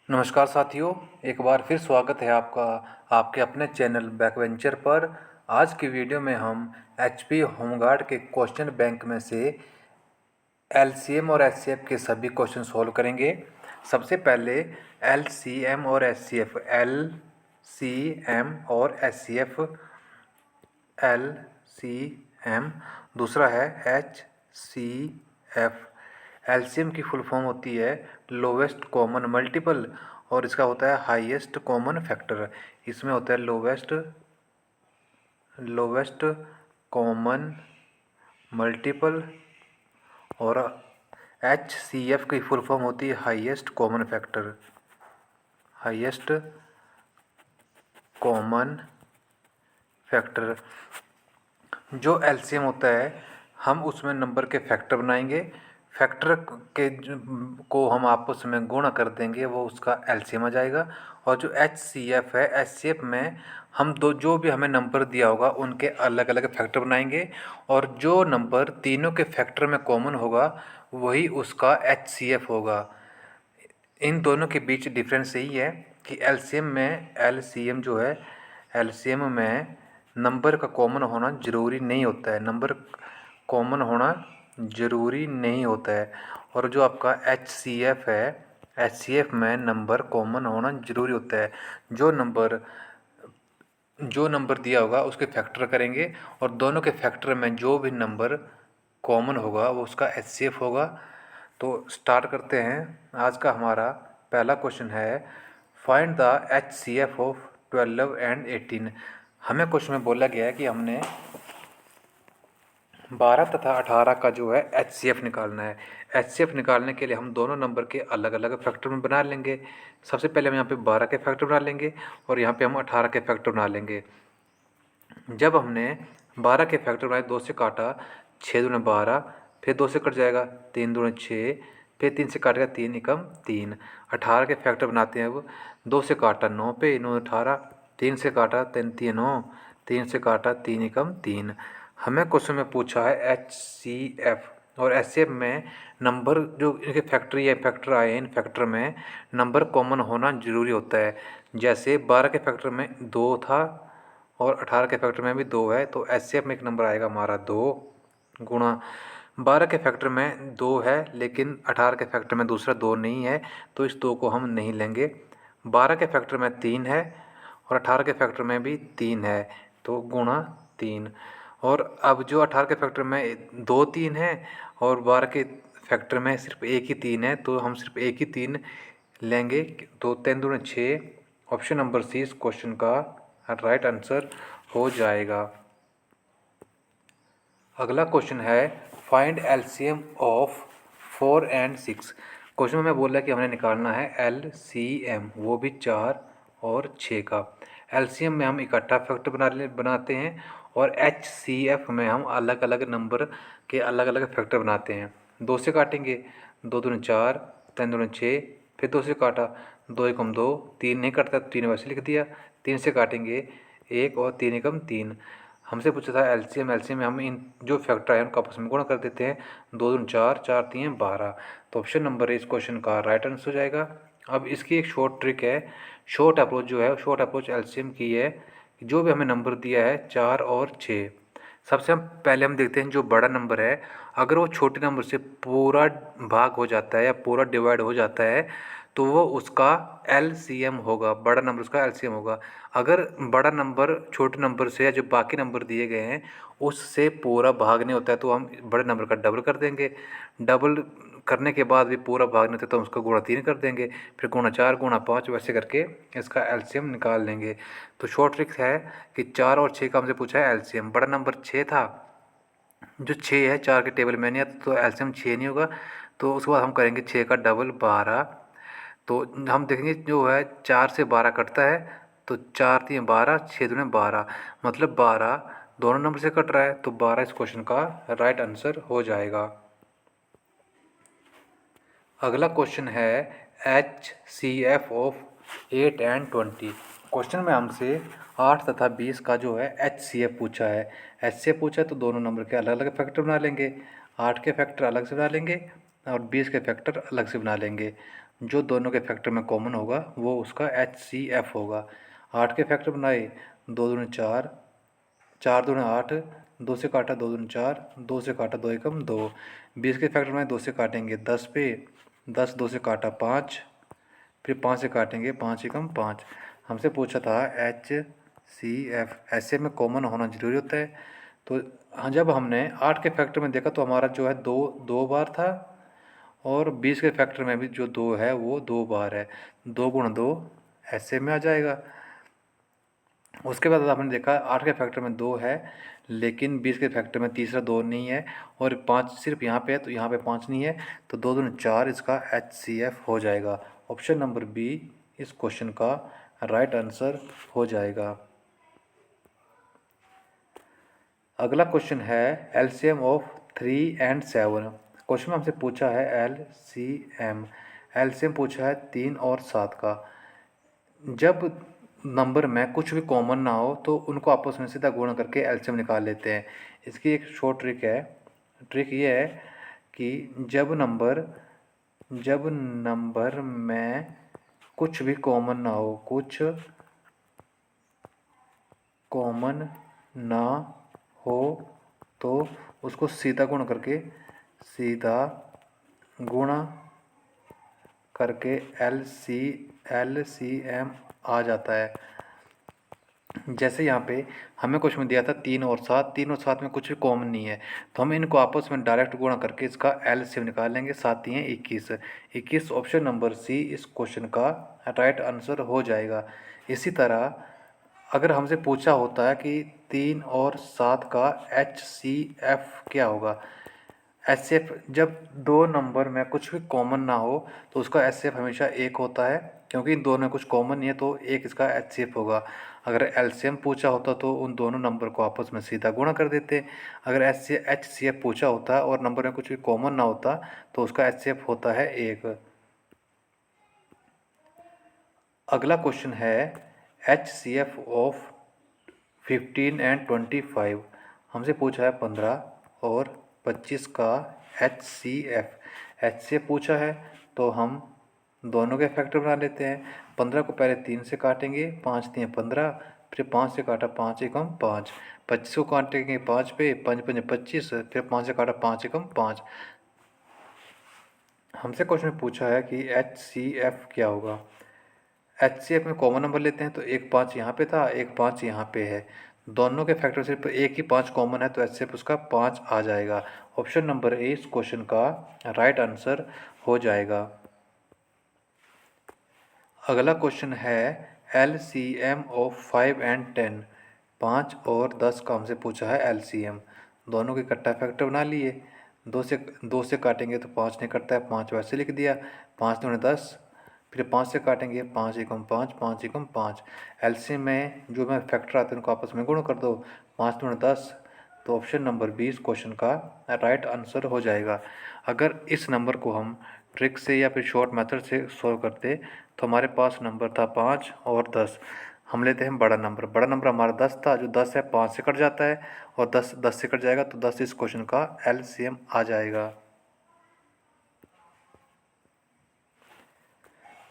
नमस्कार साथियों, एक बार फिर स्वागत है आपका आपके अपने चैनल बैकवेंचर पर। आज की वीडियो में हम एचपी होमगार्ड के क्वेश्चन बैंक में से एलसीएम और एचसीएफ के सभी क्वेश्चन सॉल्व करेंगे। सबसे पहले एलसीएम और एचसीएफ, एलसीएम और एचसीएफ, एलसीएम। दूसरा है एचसीएफ। एलसीएम की फुल फॉर्म होती है लोवेस्ट कॉमन मल्टीपल और इसका होता है हाईएस्ट कॉमन फैक्टर। इसमें होता है लोवेस्ट कॉमन मल्टीपल। और एचसीएफ की फुल फॉर्म होती है highest common factor, highest common factor. जो एलसीएम होता है हम उसमें नंबर के फैक्टर बनाएंगे, फैक्टर के को हम आपस में गुणा कर देंगे, वो उसका एलसीएम आ जाएगा। और जो एचसीएफ है, एचसीएफ में हम जो भी हमें नंबर दिया होगा उनके अलग अलग फैक्टर बनाएंगे और जो नंबर तीनों के फैक्टर में कॉमन होगा वही उसका एचसीएफ होगा। इन दोनों के बीच डिफरेंस यही है कि एलसीएम जो है, एलसीएम में नंबर का कॉमन होना ज़रूरी नहीं होता है, नंबर कॉमन होना ज़रूरी नहीं होता है। और जो आपका एचसीएफ है, एचसीएफ में नंबर कॉमन होना ज़रूरी होता है। जो नंबर दिया होगा उसके फैक्टर करेंगे और दोनों के फैक्टर में जो भी नंबर कॉमन होगा वो उसका एचसीएफ होगा। तो स्टार्ट करते हैं। आज का हमारा पहला क्वेश्चन है find the HCF of 12 and 18। हमें क्वेश्चन में बोला गया है कि हमने 12 तथा 18 का जो है एचसीएफ निकालना है। एचसीएफ निकालने के लिए हम दोनों नंबर के अलग अलग फैक्टर में बना लेंगे। सबसे पहले हम यहाँ पे 12 के फैक्टर बना लेंगे और यहाँ पे हम 18 के फैक्टर बना लेंगे। जब हमने 12 के फैक्टर बनाए, 2 से काटा, 6 दूनी 12, फिर 2 से कट जाएगा, 3 दूनी 6, फिर 3 से काटेगा, 3 एकम 3। 18 के फैक्टर बनाते हैं अब। 2 से काटा 9 पे, 9 18, 3 से काटा 3 3 9, 3 से काटा 3 एकम 3। हमें क्वेश्चन में पूछा है एच सी एफ और एच सी एफ में नंबर जो इनके फैक्टर या फैक्टर आए हैं, इन फैक्टर में नंबर कॉमन होना ज़रूरी होता है। जैसे 12 के फैक्टर में 2 था और 18 के फैक्टर में भी 2 है, तो एचसीएफ में एक नंबर आएगा हमारा 2 गुणा 12 के फैक्टर में 2 है लेकिन 18 के फैक्टर में दूसरा 2 नहीं है, तो इस 2 को हम नहीं लेंगे। 12 के फैक्टर में 3 है और 18 के फैक्टर में भी 3 है, तो गुणा 3। और अब जो 18 के फैक्टर में 2 3 है और 12 के फैक्टर में सिर्फ एक ही 3 है, तो हम सिर्फ एक ही 3 लेंगे। तो 3 दूनी 6, ऑप्शन नंबर सी इस क्वेश्चन का राइट आंसर हो जाएगा। अगला क्वेश्चन है find LCM of 4 and 6। Question में बोला कि हमने निकालना है एलसीएम, वो भी 4 और 6 का। एलसीएम में हम इकट्ठा फैक्टर बनाते हैं और एचसीएफ में हम अलग अलग नंबर के अलग अलग फैक्टर बनाते हैं। 2 से काटेंगे, 2 दूनी 4, 3 दूनी 6, फिर 2 से काटा, 2 एकम 2, 3 नहीं कटता तो 3 वैसे लिख दिया। 3 से काटेंगे 1 और 3 एकम 3। हमसे पूछा था एलसीएम, एलसीएम में हम इन जो फैक्टर है उनका आपस में गुणा कर देते हैं। 2 दूनी 4, 4 3 12, तो ऑप्शन नंबर इस क्वेश्चन का राइट आंसर हो जाएगा। अब इसकी एक शॉर्ट ट्रिक है, शॉर्ट अप्रोच जो है, शॉर्ट अप्रोच एलसीएम की है कि जो भी हमें नंबर दिया है 4 और 6, सबसे हम पहले हम देखते हैं जो बड़ा नंबर है, अगर वो छोटे नंबर से पूरा भाग हो जाता है या पूरा डिवाइड हो जाता है तो वो उसका एलसीएम होगा, बड़ा नंबर उसका एलसीएम होगा। अगर बड़ा नंबर छोटे नंबर से या जो बाकी नंबर दिए गए हैं उससे पूरा भाग नहीं होता है तो हम बड़े नंबर का डबल कर देंगे। डबल करने के बाद भी पूरा भाग नहीं होता तो हम उसका गुणा 3 कर देंगे, फिर गुणा 4, गुणा 5, वैसे करके इसका एलसीएम निकाल लेंगे। तो शॉर्ट ट्रिक है कि 4 और 6 का हमसे पूछा है एलसीएम, बड़ा नंबर 6 था, जो 6 है 4 के टेबल में नहीं आता तो एलसीएम 6 नहीं होगा। तो उसके बाद हम करेंगे 6 का डबल 12, तो हम देखेंगे जो है 4 से 12 कटता है, तो 4 3 12, 6 दूनी 12, मतलब 12 दोनों नंबर से कट रहा है, तो 12 इस क्वेश्चन का राइट आंसर हो जाएगा। अगला क्वेश्चन है H C F of 8 and 20। Question में हमसे 8 तथा 20 का जो है एच सी एफ पूछा है। एच सी एफ पूछा है तो दोनों नंबर के अलग अलग फैक्टर बना लेंगे, 8 के फैक्टर अलग से बना लेंगे और 20 के फैक्टर अलग से बना लेंगे। जो दोनों के फैक्टर में कॉमन होगा वो उसका HCF होगा। 8 के फैक्टर बनाए, 2 दूनी 4, 4 दूनी 8, 2 से काटा 2 दूनी 4, 2 से काटा 2 एकम 2। 20 के फैक्टर बनाए 2 से काटेंगे 10 पे, 10 2 से काटा 5, फिर 5 से काटेंगे 5 एकम 5। हमसे पूछा था HCF, ऐसे में कॉमन होना जरूरी होता है। तो हाँ, जब हमने 8 के फैक्टर में देखा तो हमारा जो है दो बार था, और 20 के फैक्टर में भी जो 2 है वो 2 बार है। 2 गुणा 2 ऐसे में आ जाएगा। उसके बाद आपने देखा 8 के फैक्टर में 2 है, लेकिन 20 के फैक्टर में तीसरा 2 नहीं है, और 5 सिर्फ यहाँ पे है, तो यहाँ पे 5 नहीं है, तो 2 दूनी 4 इसका HCF हो जाएगा। ऑप्शन नंबर बी इस क्वेश्चन का राइट आंसर हो जाएगा। अगला क्वेश्चन है LCM ऑफ 3 and 7। क्वेश्चन में हमसे पूछा है LCM पूछा है 3 और 7 का। जब नंबर में कुछ भी कॉमन ना हो तो उनको आपस में सीधा गुणा करके एलसीएम निकाल लेते हैं। इसकी एक शॉर्ट ट्रिक है। ट्रिक ये है कि जब नंबर में कुछ भी कॉमन ना हो, कुछ कॉमन ना हो तो उसको सीधा गुणा करके LCM आ जाता है। जैसे यहाँ पे हमें क्वेश्चन में दिया था 3 और 7, 3 और 7 में कुछ भी कॉमन नहीं है, तो हम इनको आपस में डायरेक्ट गुणा करके इसका LCM निकाल लेंगे। 7 हैं 21। ऑप्शन नंबर सी इस क्वेश्चन का राइट आंसर हो जाएगा। इसी तरह अगर हमसे पूछा होता है कि 3 और 7 का HCF क्या होगा, HCF जब दो नंबर में कुछ भी कॉमन ना हो तो उसका HCF हमेशा 1 होता है, क्योंकि इन दोनों में कुछ कॉमन नहीं है तो 1 इसका HCF होगा। अगर LCM पूछा होता तो उन दोनों नंबर को आपस में सीधा गुणा कर देते। अगर HCF पूछा होता और नंबर में कुछ भी कॉमन ना होता तो उसका HCF होता है 1। अगला क्वेश्चन है HCF ऑफ 15 and 25। हमसे पूछा है 15 और 25 का HCF पूछा है, तो हम दोनों के फैक्टर बना लेते हैं। 15 को पहले 3 से काटेंगे, 5 3 15, फिर 5 से काटा 5 एकम 5। 25 को काटेंगे 5 पे, 5 5 25, फिर 5 से काटा 5 एकम 5। हमसे क्वेश्चन में पूछा है कि HCF क्या होगा। HCF में कॉमन नंबर लेते हैं तो एक 5 यहाँ पे था, एक 5 यहाँ पे है, दोनों के फैक्टर सिर्फ एक ही 5 कॉमन है, तो HCF उसका 5 आ जाएगा। ऑप्शन नंबर ए इस क्वेश्चन का राइट आंसर हो जाएगा। अगला क्वेश्चन है LCM ऑफ 5 and 10। 5 और 10 का हमसे पूछा है LCM। दोनों के इकट्ठा फैक्टर बना लिए। 2 से काटेंगे तो 5 नहीं कटता है, 5 वैसे लिख दिया। 5 दूनी 10, फिर 5 से काटेंगे 5 एकम 5, 5 एकम 5। LCM में जो में फैक्टर आते हैं उनको आपस में गुणा कर दो। 5 दूनी 10, तो ऑप्शन नंबर 20 क्वेश्चन का राइट आंसर हो जाएगा। अगर इस नंबर को हम ट्रिक से या फिर शॉर्ट मेथड से सॉल्व करते तो हमारे पास नंबर था 5 और 10। हम लेते हैं बड़ा नंबर हमारा 10 था, जो 10 है 5 से कट जाता है, और 10 से कट जाएगा तो 10 इस क्वेश्चन का LCM आ जाएगा।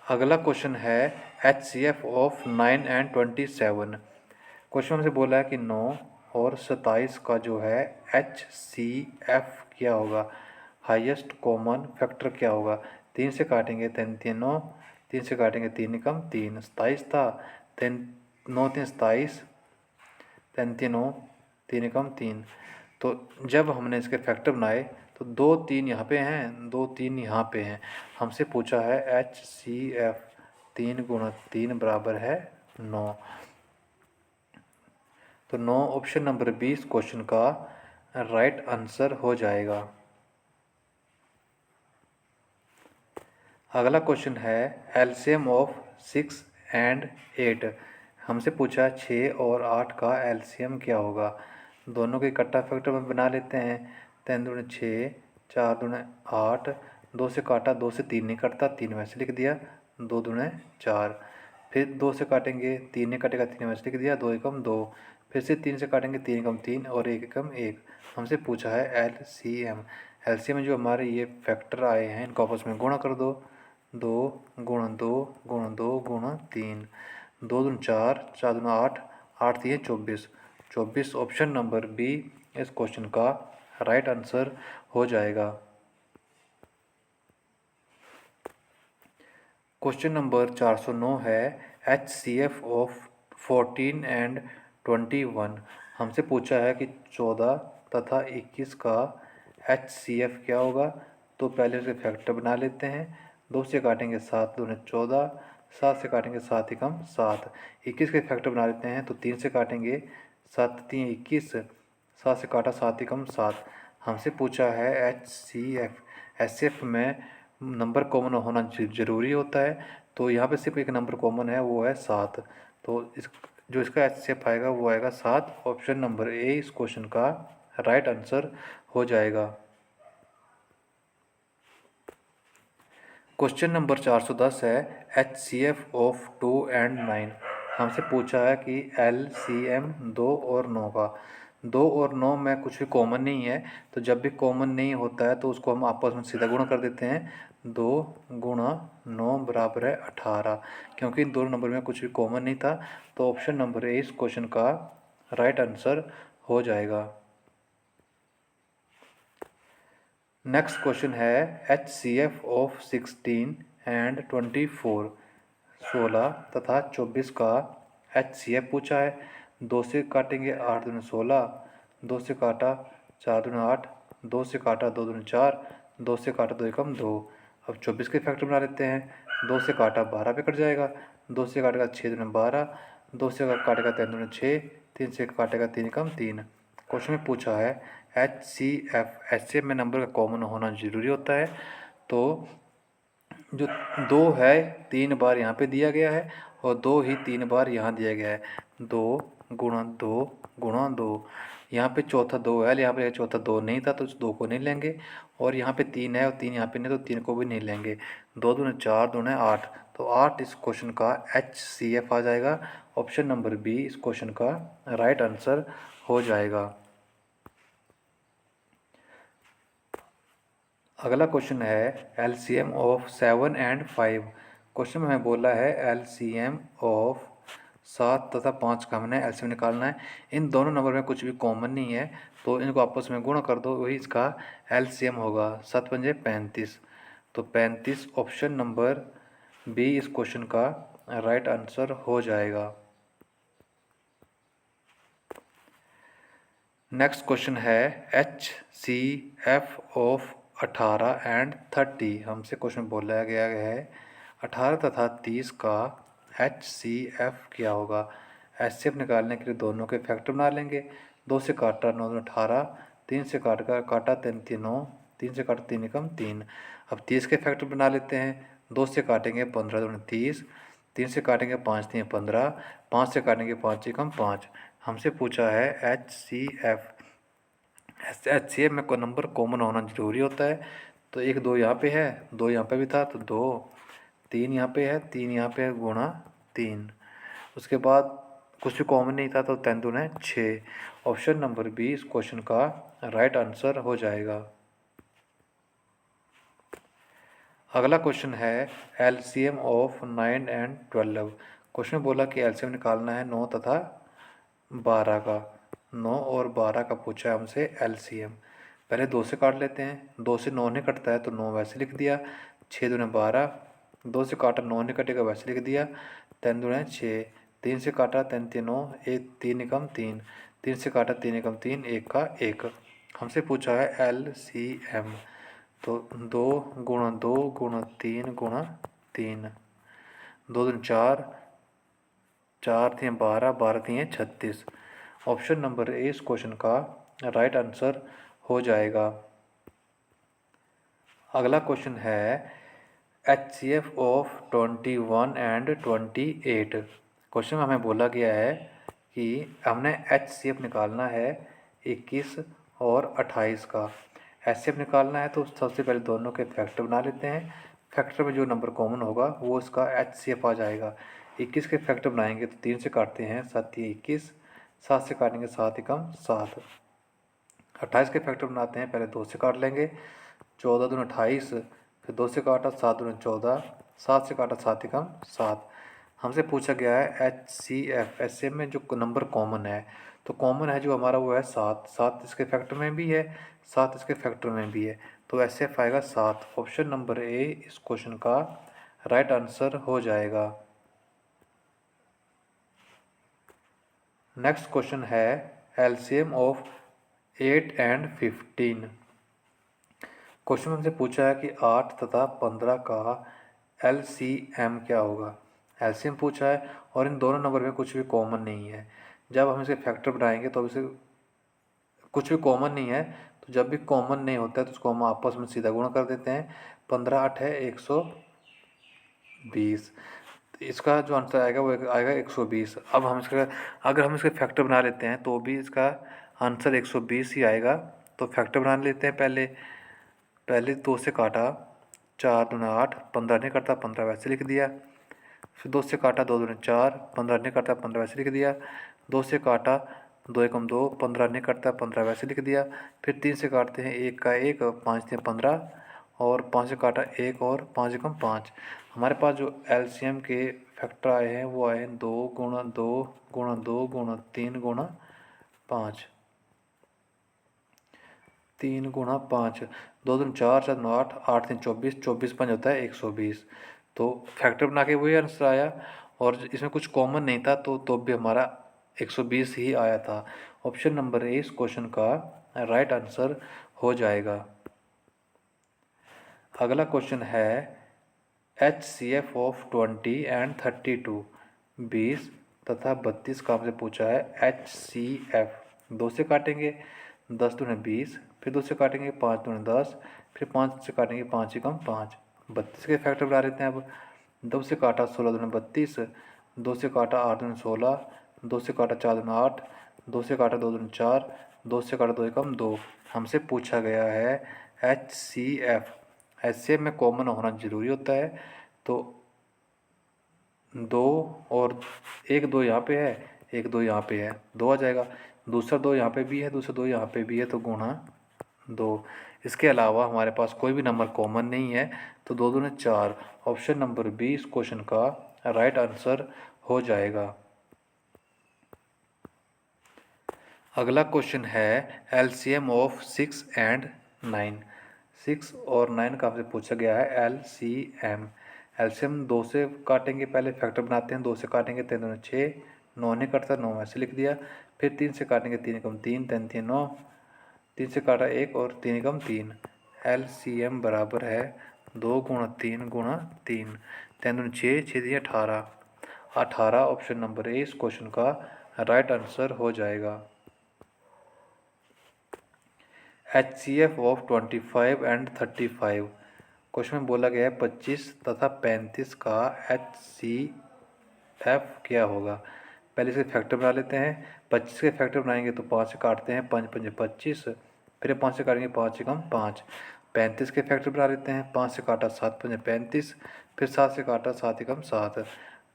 अगला क्वेश्चन है HCF ऑफ 9 and 27। क्वेश्चन हमसे बोला है कि 9 और 27 का जो है HCF क्या होगा, हाईएस्ट कॉमन फैक्टर क्या होगा। 3 से काटेंगे 3 3 9, 3 से काटेंगे 3 एकम 3, 27 था। 3 9 3 27, 3 3 9, 3 एकम 3। तो जब हमने इसके फैक्टर बनाए तो 2 3 यहाँ पे हैं, 2 3 यहाँ पे हैं। हमसे पूछा है HCF, 3 गुणा 3 बराबर है 9। तो 9 ऑप्शन नंबर 20 क्वेश्चन का राइट आंसर हो जाएगा। अगला क्वेश्चन है LCM ऑफ 6 and 8। हमसे पूछा 6 और 8 का LCM क्या होगा। दोनों के इकट्ठा फैक्टर में बना लेते हैं। 3 दूनी 6, 4 दूनी 8, 2 से काटा 2 से 3 नहीं कटता, 3 वैसे लिख दिया, 2 दूनी 4। फिर 2 से काटेंगे 3 नहीं कटेगा, 3 वैसे लिख दिया, 2 एकम 2। फिर से 3 से काटेंगे 3 एकम 3 और 1 एकम 1। हमसे पूछा है LCM। LCM में जो हमारे ये फैक्टर आए हैं इनको आपस में गुणा कर दो। दो गुणा दो गुणा दो गुणा तीन, दो दूनी चार, चार दूना आठ, आठ तीन 24, 24 ऑप्शन नंबर बी इस क्वेश्चन का राइट आंसर हो जाएगा। क्वेश्चन नंबर 409 है HCF ऑफ 14 एंड 21। हमसे पूछा है कि 14 तथा 21 का HCF क्या होगा। तो पहले उसके फैक्टर बना लेते हैं। 2 से काटेंगे 7 दूनी 14, 7 से काटेंगे 7 एकम 7, 21 के फैक्टर बना लेते हैं। तो 3 से काटेंगे 7 तीन 21, 7 से काटा 7 एकम 7। हमसे पूछा है HCF में नंबर कॉमन होना ज़रूरी होता है। तो यहाँ पे सिर्फ एक नंबर कॉमन है, वो है 7। तो इस जो इसका HCF आएगा वो आएगा 7। ऑप्शन नंबर ए इस क्वेश्चन का राइट आंसर हो जाएगा। क्वेश्चन नंबर 410 है HCF ऑफ 2 एंड 9। हमसे पूछा है कि LCM 2 और 9 का। 2 और 9 में कुछ भी कॉमन नहीं है, तो जब भी कॉमन नहीं होता है तो उसको हम आपस में सीधा गुणा कर देते हैं। 2 गुणा 9 बराबर है 18। क्योंकि इन दोनों नंबर में कुछ भी कॉमन नहीं था, तो ऑप्शन नंबर ए इस क्वेश्चन का राइट आंसर हो जाएगा। नेक्स्ट क्वेश्चन है HCF ऑफ 16 एंड 24। 16 तथा 24 का HCF पूछा है। 2 से काटेंगे 8 दूनी 16, 2 से काटा 4 दूनी 8, 2 से काटा 2 दूनी 4, 2 से काटा 2 एकम 2। अब 24 के फैक्टर बना लेते हैं। 2 से काटा 12 पे कट जाएगा, 2 से काटेगा 6 दूनी 12, 2 से काटेगा 3 दूनी 6, 3 से काटेगा 3 एकम 3। क्वेश्चन में पूछा है HCF में नंबर का कॉमन होना ज़रूरी होता है। तो जो 2 है 3 बार यहाँ पे दिया गया है और 2 ही 3 बार यहाँ दिया गया है। 2 गुणा 2 गुणा 2, यहाँ पे चौथा 2 है, यहाँ पे चौथा 2 नहीं था तो उस 2 को नहीं लेंगे। और यहाँ पे 3 है और 3 यहाँ पे नहीं, तो 3 को भी नहीं लेंगे। 2 दूने 4 दूने 8, तो 8 इस क्वेश्चन का HCF आ जाएगा। ऑप्शन नंबर बी इस क्वेश्चन का राइट आंसर हो जाएगा। अगला क्वेश्चन है LCM ऑफ 7 एंड 5। क्वेश्चन में हमें बोला है LCM ऑफ 7 तथा 5 का हमने LCM निकालना है। इन दोनों नंबर में कुछ भी कॉमन नहीं है, तो इनको आपस में गुणा कर दो, वही इसका LCM होगा। 7 पंजे 35, तो 35 ऑप्शन नंबर बी इस क्वेश्चन का राइट आंसर हो जाएगा। नेक्स्ट क्वेश्चन है HCF ऑफ 18 एंड 30। हमसे क्वेश्चन बोला गया है 18 तथा 30 का HCF क्या होगा। HCF निकालने के लिए दोनों के फैक्टर बना लेंगे। 2 से काटा 9 18, 3 से काटा 3 3 9, 3 से काटा 3 एकम 3। अब 30 के फैक्टर बना लेते हैं। 2 से काटेंगे 15 दूनी 30, 3 से काटेंगे 5 3 15, 5 से काटेंगे 5 एकम 5। हमसे पूछा है HCF में कोई नंबर कॉमन होना ज़रूरी होता है। तो 1 2 यहाँ पे है, 2 यहाँ पे भी था तो 2, 3 यहाँ पे है, 3 यहाँ पे है, गुणा 3। उसके बाद कुछ भी कॉमन नहीं था तो 3 दूना 6। ऑप्शन नंबर बी इस क्वेश्चन का राइट आंसर हो जाएगा। अगला क्वेश्चन है LCM ऑफ 9 एंड 12। क्वेश्चन में बोला कि LCM निकालना है 9 तथा 12 का। 9 और 12 का पूछा है हमसे LCM। पहले 2 से काट लेते हैं। 2 से 9 नहीं कटता है तो 9 वैसे लिख दिया। 6 दूने 12, 2 से काटा 9 नहीं कटेगा वैसे लिख दिया। 3 दूने 6, 3 से काटा 3 3 9, 1 3 एकम 3, 3 से काटा 3 एकम 3, 1 का 1। हमसे पूछा है LCM। तो 2 गुणा 2 गुणा 3 गुणा 3, 2 दूनी 4, 4 3 12, 12 3 36। ऑप्शन नंबर ए इस क्वेश्चन का राइट आंसर हो जाएगा। अगला क्वेश्चन है HCF ऑफ 21 एंड 28। क्वेश्चन में हमें बोला गया है कि हमने HCF निकालना है 21 और 28 का। HCF निकालना है तो सबसे पहले दोनों के फैक्टर बना लेते हैं। फैक्टर में जो नंबर कॉमन होगा वो इसका HCF आ जाएगा। 21 के फैक्टर बनाएंगे तो 3 से काटते हैं 7 21, 7 से काटेंगे 7 एकम 7। 28 के फैक्टर बनाते हैं, पहले 2 से काट लेंगे। 14 दूनी 28, फिर 2 से काटा 7 दूनी 14, 7 से काटा 7 एकम 7। हमसे पूछा गया है HCF। HCF में जो नंबर कॉमन है, तो कॉमन है जो हमारा वो है 7। 7 इसके फैक्टर में भी है, 7 इसके फैक्टर में भी है, तो HCF आएगा 7। ऑप्शन नंबर ए इस क्वेश्चन का राइट आंसर हो जाएगा। नेक्स्ट क्वेश्चन है एलसीएम ऑफ 8 एंड 15। क्वेश्चन में हमसे पूछा है कि 8 तथा 15 का एलसीएम क्या होगा। एलसीएम पूछा है और इन दोनों नंबर में कुछ भी कॉमन नहीं है। जब हम इसे फैक्टर बनाएंगे तो इसे कुछ भी कॉमन नहीं है, तो जब भी कॉमन नहीं होता है तो उसको हम आपस में सीधा गुणा कर देते हैं। 15 8 है 120, तो इसका जो आंसर आएगा वो आएगा 120। अब हम इसका अगर हम इसके फैक्टर बना लेते हैं तो भी इसका आंसर 120 ही आएगा। तो फैक्टर बना लेते हैं। पहले 2 से काटा 4 दूना 8, 15 नहीं करता 15 वैसे लिख दिया। फिर 2 से काटा 2 दूनी 4, 15 नहीं करता 15 वैसे लिख दिया। 2 से काटा 2 एकम 2, 15 नहीं करता 15 वैसे लिख दिया। फिर 3 से काटते हैं 1 का 1, 5 से 15, और 5 से काटा 1 और 5 एकम 5। हमारे पास जो एलसीएम के फैक्टर आए हैं वो आए हैं 2 गुणा 2 गुणा 2 गुणा 3 गुणा 5। 3 गुणा 5, 2 दूनी 4, 4 दूनी 8, 8 तीन 24, 24 5 होता है 120। तो फैक्टर बना के वही आंसर आया, और इसमें कुछ कॉमन नहीं था तो भी हमारा 120 ही आया था। ऑप्शन नंबर ए इस क्वेश्चन का राइट आंसर हो जाएगा। अगला क्वेश्चन है HCF ऑफ 20 एंड 32। 20 तथा 32 का हमसे पूछा है HCF। 2 से काटेंगे 10 दूनी 20, फिर 2 से काटेंगे 5 दूनी 10, फिर 5 से काटेंगे 5 एकम 5। 32 के फैक्टर बना लेते हैं अब। 2 से काटा 16 दूनी 32, 2 से काटा 8 दूनी 16, 2 से काटा 4 दूनी 8, 2 से काटा 2 दूनी 4, 2 से काटा 2 एकम 2। हमसे पूछा गया है HCF। HCF में कॉमन होना ज़रूरी होता है, तो 2 और 1 2 यहाँ पे है, 1 2 यहाँ पे है, 2 आ जाएगा। दूसरा 2 यहाँ पे भी है, दूसरा 2 यहाँ पे भी है, तो गुणा 2। इसके अलावा हमारे पास कोई भी नंबर कॉमन नहीं है, तो 2 दूनी 4। ऑप्शन नंबर बी इस क्वेश्चन का राइट आंसर हो जाएगा। अगला क्वेश्चन है एलसीएम ऑफ 6 एंड 9। 6 और 9 का हमसे पूछा गया है एलसीएम। एलसीएम 2 से काटेंगे, पहले फैक्टर बनाते हैं। 2 से काटेंगे 3 दूनी 6, 9 नहीं कटता 9 ऐसे लिख दिया। फिर 3 से काटेंगे 3 एकम 3, 3 3 9, 3 से काटा 1 और 3 एकम 3। एलसीएम बराबर है 2 गुणा 3 गुणा 3, 3 दूनी 6, 6 दिए 18। 18 ऑप्शन नंबर ए इस क्वेश्चन का राइट आंसर हो जाएगा। HCF of 25 and 35। क्वेश्चन में बोला गया है 25 तथा 35 का HCF क्या होगा। पहले इसे फैक्टर बना लेते हैं। 25 के फैक्टर बनाएंगे तो 5 से काटते हैं, 5 5 25, फिर 5 से काटेंगे 5 एकम 5। 35 के फैक्टर बना लेते हैं। 5 से काटा 7 5 35, फिर 7 से काटा 7 एकम 7।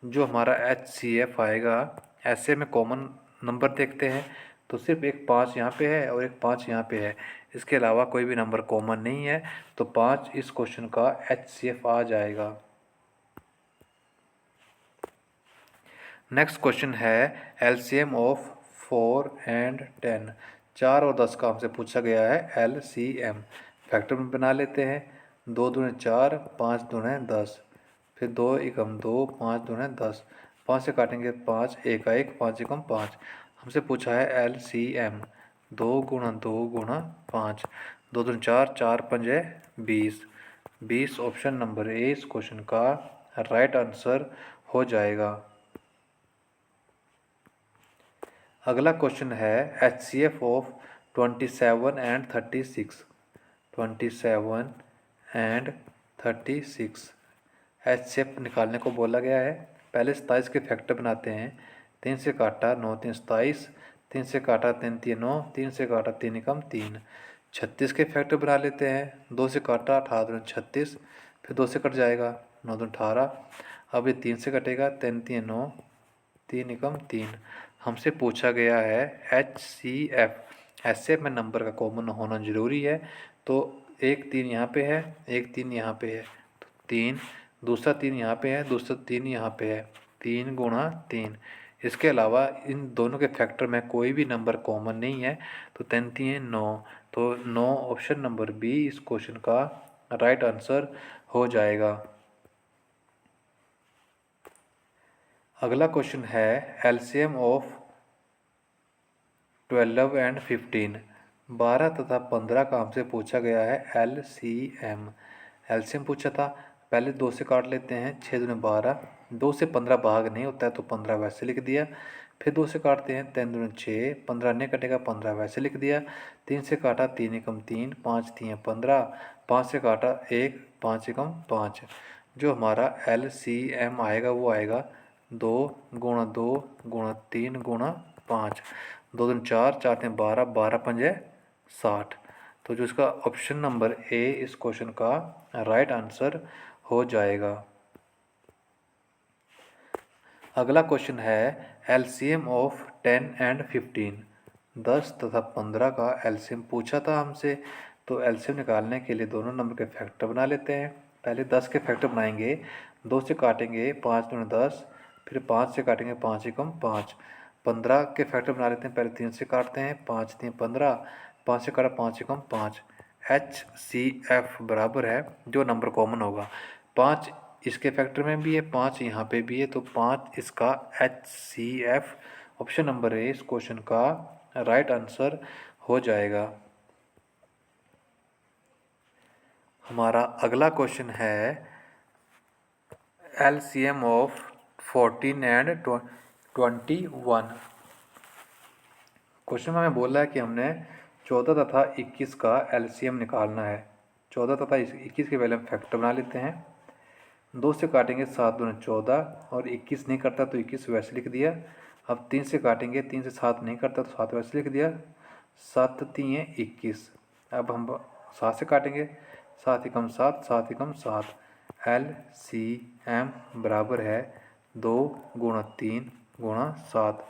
जो हमारा HCF आएगा, ऐसे में कॉमन नंबर देखते हैं तो सिर्फ एक 5 यहाँ पे है और एक 5 यहाँ पे है, इसके अलावा कोई भी नंबर कॉमन नहीं है, तो 5 इस क्वेश्चन का HCF आ जाएगा। नेक्स्ट क्वेश्चन है एलसीएम ऑफ 4 एंड 10। 4 और 10 का हमसे पूछा गया है एलसीएम। फैक्टर में बना लेते हैं। 2 दूनी 4, 5 दूनी 10, फिर 2 एकम 2, 5 दूनी 10। 5 से काटेंगे 5, 1 का 1, 5 एकम 5। हमसे पूछा है एलसीएम। 2 गुणा 2 गुणा 5, 2 दूनी 4, 4 पंजे 20। 20 ऑप्शन नंबर ए इस क्वेश्चन का राइट आंसर हो जाएगा। अगला क्वेश्चन है HCF of 27 and 36। 27 and 36 HCF निकालने को बोला गया है। पहले 27 के फैक्टर बनाते हैं। 3 से काटा 9 3 27, 3 से काटा 3 3 9, 3 से काटा 3 एकम 3। 36 के फैक्टर बना लेते हैं। 2 से काटा 18 36, फिर 2 से कट जाएगा 9 18। अब ये 3 से कटेगा 3 3 9, 3 एकम 3। हमसे पूछा गया है HCF। HCF में नंबर का कॉमन होना ज़रूरी है, तो एक 3 यहाँ पे है, एक 3 यहाँ पे है, तो 3, दूसरा 3 यहाँ पे है, दूसरा 3 यहाँ पे है, 3 गुणा 3। इसके अलावा इन दोनों के फैक्टर में कोई भी नंबर कॉमन नहीं है, तो 3 3 9, तो 9 ऑप्शन नंबर बी इस क्वेश्चन का राइट आंसर हो जाएगा। अगला क्वेश्चन है एलसीएम ऑफ 12 एंड 15। 12 तथा 15 का हमसे पूछा गया है एलसीएम। एलसीएम पूछा था, पहले 2 से काट लेते हैं, 6 दूनी 12, 2 से 15 भाग नहीं होता है तो 15 वैसे लिख दिया। फिर 2 से काटते हैं, 3 दूनी 6, 15 नहीं कटेगा, 15 वैसे लिख दिया। 3 से काटा, 3 एकम 3, 5 3 15, 5 से काटा 1, 5 एकम 5। जो हमारा एलसीएम आएगा वो आएगा 2 गुणा 2 गुणा 3 गुणा 5। 2 दूनी 4, 4 तीन 12, 12 पंजे 60। तो जो इसका ऑप्शन नंबर ए इस क्वेश्चन का राइट आंसर हो जाएगा। अगला क्वेश्चन है एलसीएम ऑफ 10 एंड 15। 10 तथा 15 का एलसीएम पूछा था हमसे, तो एलसीएम निकालने के लिए दोनों नंबर के फैक्टर बना लेते हैं। पहले 10 के फैक्टर बनाएंगे, 2 से काटेंगे, 5 दूनी 10, फिर 5 से काटेंगे, 5 एकम 5। 15 के फैक्टर बना लेते हैं, पहले 3 से काटते हैं, 5 3 15, 5 से काटा, 5 एकम 5। HCF बराबर है, जो नंबर कॉमन होगा, 5 इसके फैक्टर में भी है, 5 यहाँ पे भी है, तो 5 इसका HCF ऑप्शन नंबर ए इस क्वेश्चन का राइट आंसर हो जाएगा। हमारा अगला क्वेश्चन है LCM ऑफ 14 एंड 21। क्वेश्चन में हमें बोला है कि हमने 14 तथा 21 का LCM निकालना है। 14 तथा 21 के पहले हम फैक्टर बना लेते हैं। 2 से काटेंगे, 7 दूनी 14, और 21 नहीं करता तो 21 वैसे लिख दिया। अब 3 से काटेंगे, 3 से 7 नहीं करता तो 7 वैसे लिख दिया। 7 3 21। अब हम 7 से काटेंगे, 7 एकम 7, 7 एकम 7। LCM बराबर है 2 गुणा 3 गुणा 7।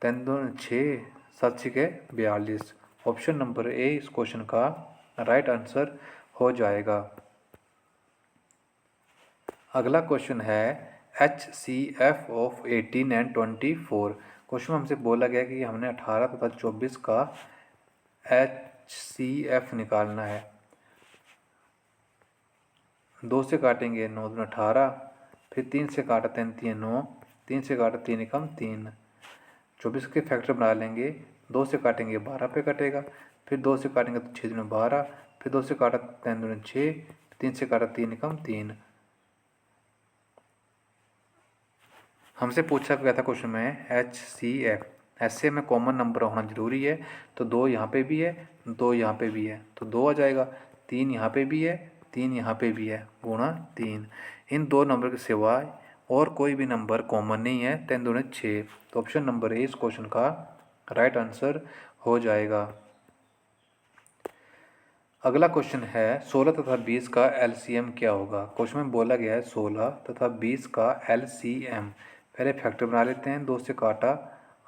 3 दूनी 6, 7 छके 42। ऑप्शन नंबर ए इस क्वेश्चन का राइट आंसर हो जाएगा। अगला क्वेश्चन है HCF ऑफ 18 एंड 24। क्वेश्चन में हमसे बोला गया कि हमने 18 तथा 24 का HCF निकालना है। 2 से काटेंगे, 9 दूनी 18, फिर 3 से काटा, 3 3 9, 3 से काटा, 3 एकम 3। 24 के फैक्टर बना लेंगे, 2 से काटेंगे 12 पे कटेगा, फिर 2 से काटेंगे तो 6 दूनी 12, फिर 2 से काटा, 3 दूनी 6, 3 से काटा, 3 एकम 3। हमसे पूछा गया था क्वेश्चन में HCF, ऐसे में कॉमन नंबर होना जरूरी है, तो 2 यहाँ पे भी है, 2 यहाँ पे भी है, तो 2 आ जाएगा। 3 यहाँ पे भी है, 3 यहाँ पे भी है, गुणा 3। इन 2 नंबर के सिवाय और कोई भी नंबर कॉमन नहीं है। 3 दूनी 6, तो ऑप्शन नंबर ए इस क्वेश्चन का राइट आंसर हो जाएगा। अगला क्वेश्चन है 16 तथा 20 का LCM क्या होगा। क्वेश्चन में बोला गया है 16 तथा 20 का LCM। पहले फैक्टर बना लेते हैं। 2 से काटा,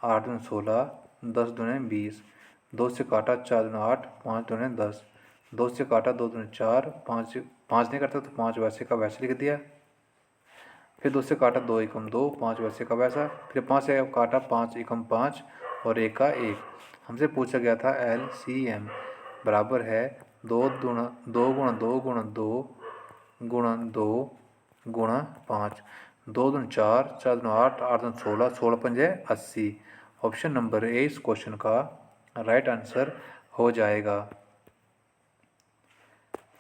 8 दूनी 16, 10 दूनी 20, 2 से काटा, 4 दूनी 8, 5 दूनी 10, 2 से काटा, 2 दूनी 4, 5 नहीं करता तो 5 वैसे का वैसे लिख दिया। फिर 2 से काटा, 2 एकम 2, 5 वैसे का वैसा, फिर 5 से काटा, 5 एकम 5 और 1 का 1। हमसे पूछा गया था LCM बराबर है 2 गुणा 2 गुणा 2 गुणा 2 गुणा 2 गुणा 5। 2 दूनी 4, 4 दूनी 8, 8 दूनी 16, 16 पंजे 80। ऑप्शन नंबर ए इस क्वेश्चन का राइट आंसर हो जाएगा।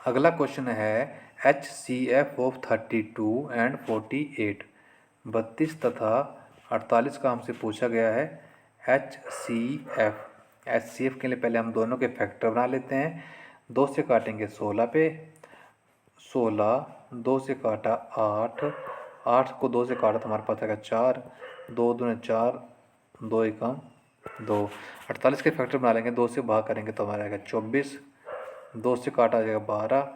अगला क्वेश्चन है HCF ऑफ 32 एंड 48। 32 तथा 48 का हमसे पूछा गया है HCF। HCF के लिए पहले हम दोनों के फैक्टर बना लेते हैं। 2 से काटेंगे 16 पे, 16, 2 से काटा 8, 8 को 2 से काटा तो हमारे पास आएगा 4, 2 दूनी 4, 2 एकम 2। 48 के फैक्टर बना लेंगे, 2 से भाग करेंगे तो हमारा आएगा 24, 2 से काटा आ जाएगा 12,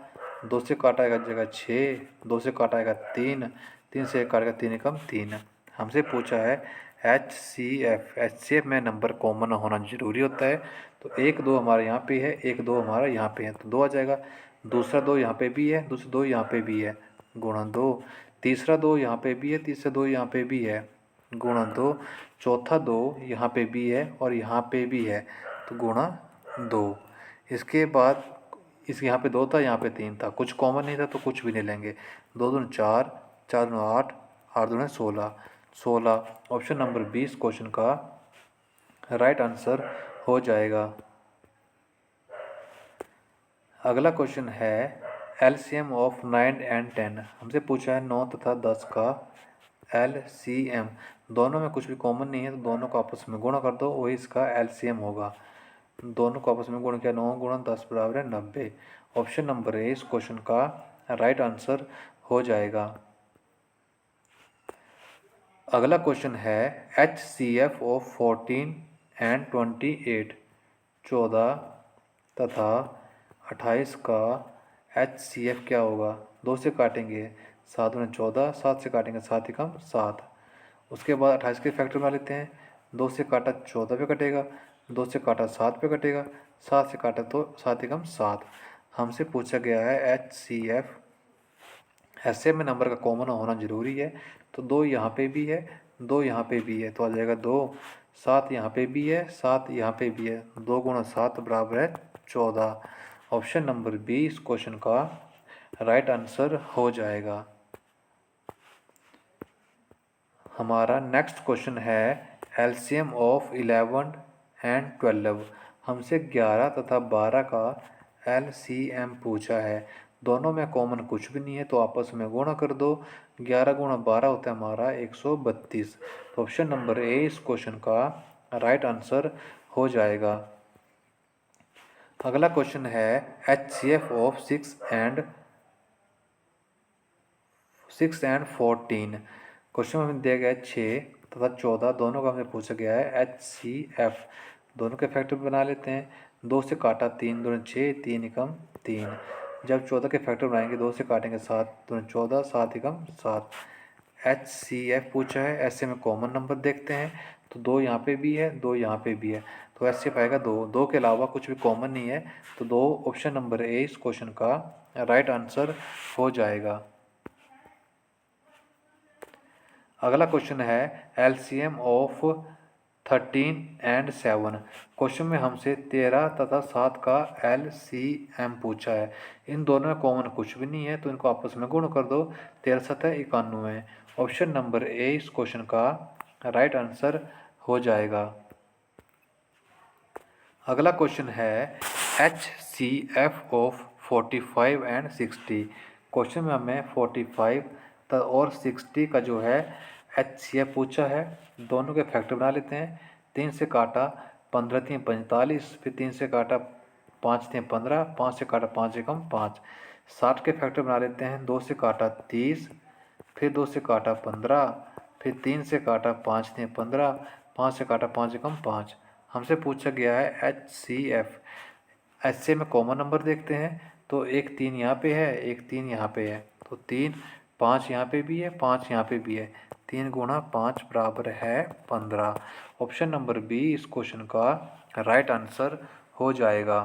2 से काटा आएगा जाएगा 6, 2 से काटा आएगा 3, 3 से काटेगा 3 एकम 3। हमसे पूछा है HCF में नंबर कॉमन होना जरूरी होता है, तो 1 2 हमारे यहाँ पे है, 1 2 हमारा यहाँ पे है, तो 2 आ जाएगा। दूसरा 2 यहाँ पे भी है, दूसरा 2 यहाँ पे भी है, गुणा 2। तीसरा 2 यहाँ पे भी है, तीसरा 2 यहाँ पे भी है, गुणा 2। चौथा 2 यहाँ पे भी है और यहाँ पे भी है, तो गुणा 2। इसके बाद इस यहाँ पे 2 था, यहाँ पे 3 था, कुछ कॉमन नहीं था तो कुछ भी नहीं लेंगे। 2 दूनी 4, 4 दूनी 8, 8 दूनी 16, 16। ऑप्शन नंबर 20 क्वेश्चन का राइट आंसर हो जाएगा। अगला क्वेश्चन है एलसीएम ऑफ 9 एंड 10। हमसे पूछा है 9 तथा 10 का एलसीएम। दोनों में कुछ भी कॉमन नहीं है तो दोनों को आपस में गुणा कर दो, वही इसका एलसीएम होगा। दोनों को आपस में गुण किया, 9 गुणा 10 बराबर है 90। ऑप्शन नंबर ए इस क्वेश्चन का राइट आंसर हो जाएगा। अगला क्वेश्चन है HCF ऑफ 14 एंड 28। 14 तथा 28 का HCF क्या होगा? 2 से काटेंगे, 7 गुणे 14, 7 से काटेंगे 7 एकम 7। उसके बाद 28 के फैक्टर बना लेते हैं। 2 से काटा 14 पे कटेगा, 2 से काटा 7 पे कटेगा, 7 से काटा तो 7 एकम 7। हमसे पूछा गया है HCF। ऐसे में नंबर का कॉमन होना जरूरी है, तो 2 यहाँ पे भी है, 2 यहाँ पे भी है, तो आ जाएगा 2। 7 यहाँ पे भी है, 7 यहाँ पे भी है, 2 गुणा 7 बराबर है 14। ऑप्शन नंबर बी इस क्वेश्चन का राइट आंसर हो जाएगा। हमारा नेक्स्ट क्वेश्चन है एलसीएम ऑफ 11 एंड 12। हमसे 11 तथा 12 का एलसीएम पूछा है। दोनों में कॉमन कुछ भी नहीं है तो आपस में गुणा कर दो। 11 गुणा 12 होता है हमारा 132। तो ऑप्शन नंबर ए इस क्वेश्चन का राइट आंसर हो जाएगा। अगला क्वेश्चन है HCF ऑफ 6 एंड 14। क्वेश्चन में दिया गया है 6 तथा 14, दोनों का हमें पूछा गया है HCF। दोनों के फैक्टर बना लेते हैं। 2 से काटा 3 दूनी 6, 3 एकम 3। जब 14 के फैक्टर बनाएंगे 2 से काटेंगे 7 दूनी 14, 7 एकम 7। HCF पूछा है। ऐसे में कॉमन नंबर देखते हैं तो 2 यहाँ पे भी है, 2 यहाँ पे भी है, तो HCF आएगा 2। 2 के अलावा कुछ भी कॉमन नहीं है, तो 2 ऑप्शन नंबर ए इस क्वेश्चन का राइट आंसर हो जाएगा। अगला क्वेश्चन है एलसीएम ऑफ 13 एंड 7। क्वेश्चन में हमसे 13 तथा 7 का एलसीएम पूछा है। इन दोनों में कॉमन कुछ भी नहीं है तो इनको आपस में गुण कर दो। 13 7 91। ऑप्शन नंबर ए इस क्वेश्चन का राइट आंसर हो जाएगा। अगला क्वेश्चन है HCF ऑफ 45 एंड 60। क्वेश्चन में हमें 45 और 60 का जो है HCF पूछा है। दोनों के फैक्टर बना लेते हैं। 3 से काटा 15 3 45, फिर 3 से काटा 5 3 15, 5 से काटा 5 एकम 5। 60 के फैक्टर बना लेते हैं। 2 से काटा 30, फिर 2 से काटा 15, फिर 3 से काटा 5 3 15, 5 से काटा 5 एकम 5। हमसे पूछा गया है HCF। ऐसे में कॉमन नंबर देखते हैं तो एक 3 यहाँ पे है, एक 3 यहाँ पे है, तो 3 5 यहाँ पे भी है, 5 यहाँ पे भी है, 3 गुणा 5 बराबर है 15। ऑप्शन नंबर बी इस क्वेश्चन का राइट आंसर हो जाएगा।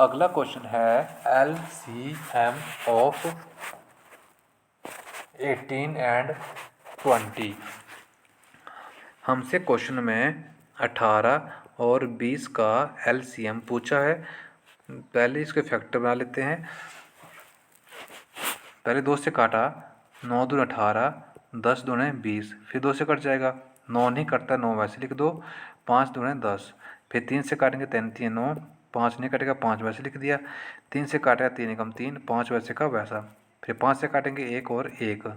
अगला क्वेश्चन है LCM ऑफ 18 एंड 20। हमसे क्वेश्चन में 18 और 20 का LCM पूछा है। पहले इसके फैक्टर बना लेते हैं। पहले 2 से काटा, 9 दूनी 18, 10 दूनी 20, फिर 2 से कट जाएगा, 9 नहीं कटता, 9 वैसे लिख दो। 5 दूनी 10, फिर 3 से काटेंगे 3 3 9, 5 नहीं कटेगा, 5 वैसे लिख दिया। 3 से काटेगा 3 एकम 3, 5 वैसे का वैसा, फिर 5 से काटेंगे 1 और 1।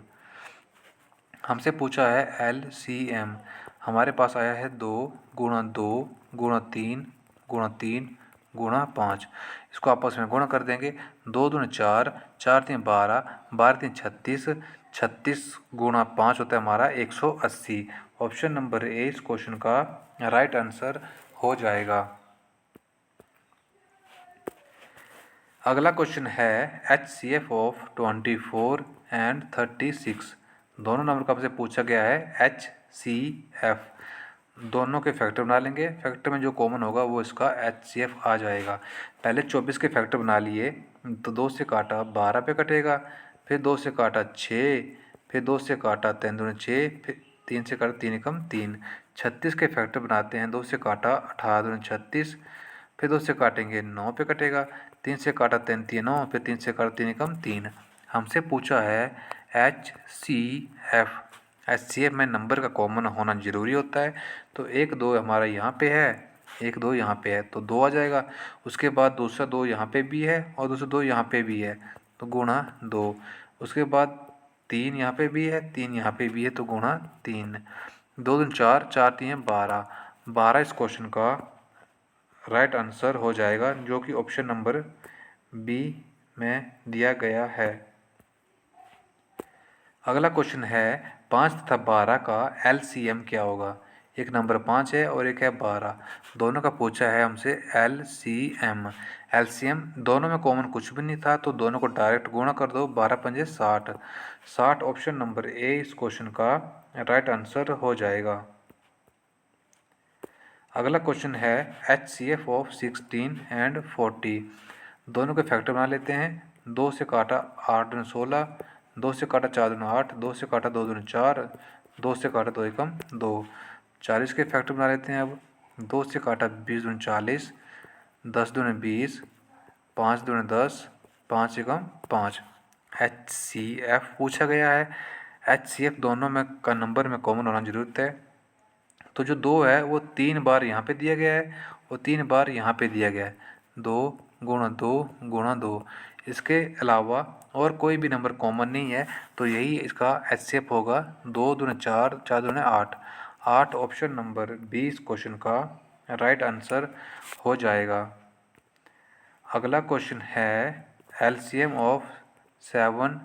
हमसे पूछा है LCM। हमारे पास आया है 2 गुणा 2 गुणा 3 गुणा 3 गुणा 5। इसको आपस में गुणा कर देंगे। 2 दूनी 4, 4 3 12, 12 3 36, 36 गुणा 5 होता है हमारा 180। ऑप्शन नंबर ए इस क्वेश्चन का राइट आंसर हो जाएगा। अगला क्वेश्चन है HCF ऑफ 24 एंड 36। दोनों नंबर का आपसे पूछा गया है HCF। दोनों के फैक्टर बना लेंगे। फैक्टर में जो कॉमन होगा वो इसका HCF आ जाएगा। पहले 24 के फैक्टर बना लिए, तो 2 से काटा 12 पे कटेगा, फिर 2 से काटा 6, फिर 2 से काटा 3 दूनी 6, फिर 3 से काटा 3 एकम 3। 36 के फैक्टर बनाते हैं, 2 से काटा 18 दूनी 36, फिर 2 से काटेंगे 9 पे कटेगा, 3 से काटा 3 3 9, फिर 3 से काटा 3 एकम 3। हमसे पूछा है HCF। HCF में नंबर का कॉमन होना ज़रूरी होता है। तो 1 2 हमारा यहाँ पे है, 1 2 यहाँ पे है, तो 2 आ जाएगा। उसके बाद दूसरा 2 यहाँ पे भी है और दूसरा 2 यहाँ पे भी है, तो गुणा 2। उसके बाद 3 यहाँ पे भी है, 3 यहाँ पे भी है, तो गुणा 3। 2 दूनी 4, 4 3 12। 12 इस क्वेश्चन का राइट आंसर हो जाएगा, जो कि ऑप्शन नंबर बी में दिया गया है। अगला क्वेश्चन है 5 तथा 12 का LCM क्या होगा। एक नंबर 5 है और एक है 12, दोनों का पूछा है हमसे LCM। LCM दोनों में कॉमन कुछ भी नहीं था, तो दोनों को डायरेक्ट गुणा कर दो, 12 पंजे 60। 60 ऑप्शन नंबर ए इस क्वेश्चन का राइट आंसर हो जाएगा। अगला क्वेश्चन है HCF ऑफ 16 एंड 40। दोनों के फैक्टर बना लेते हैं। 2 से काटा 8 दूनी 16, 2 से काटा 4 दूनी 8, 2 से काटा 2 दूनी 4, 2 से काटा 2 एकम 2। 40 के फैक्टर बना लेते हैं अब। 2 से काटा 20 दूनी 40, 10 दूनी 20, 5 दूनी 10, 5 एकम 5। HCF पूछा गया है। HCF दोनों में का नंबर में कॉमन होना जरूरत है। तो जो 2 है वो 3 बार यहाँ पे दिया गया है और 3 बार यहाँ पे दिया गया है। 2 गुणा 2 गुणा 2। इसके अलावा और कोई भी नंबर कॉमन नहीं है, तो यही इसका HCF होगा। 2 दूनी 4, 4 दूनी 8। 8 ऑप्शन नंबर बी इस क्वेश्चन का राइट आंसर हो जाएगा। अगला क्वेश्चन है LCM ऑफ 7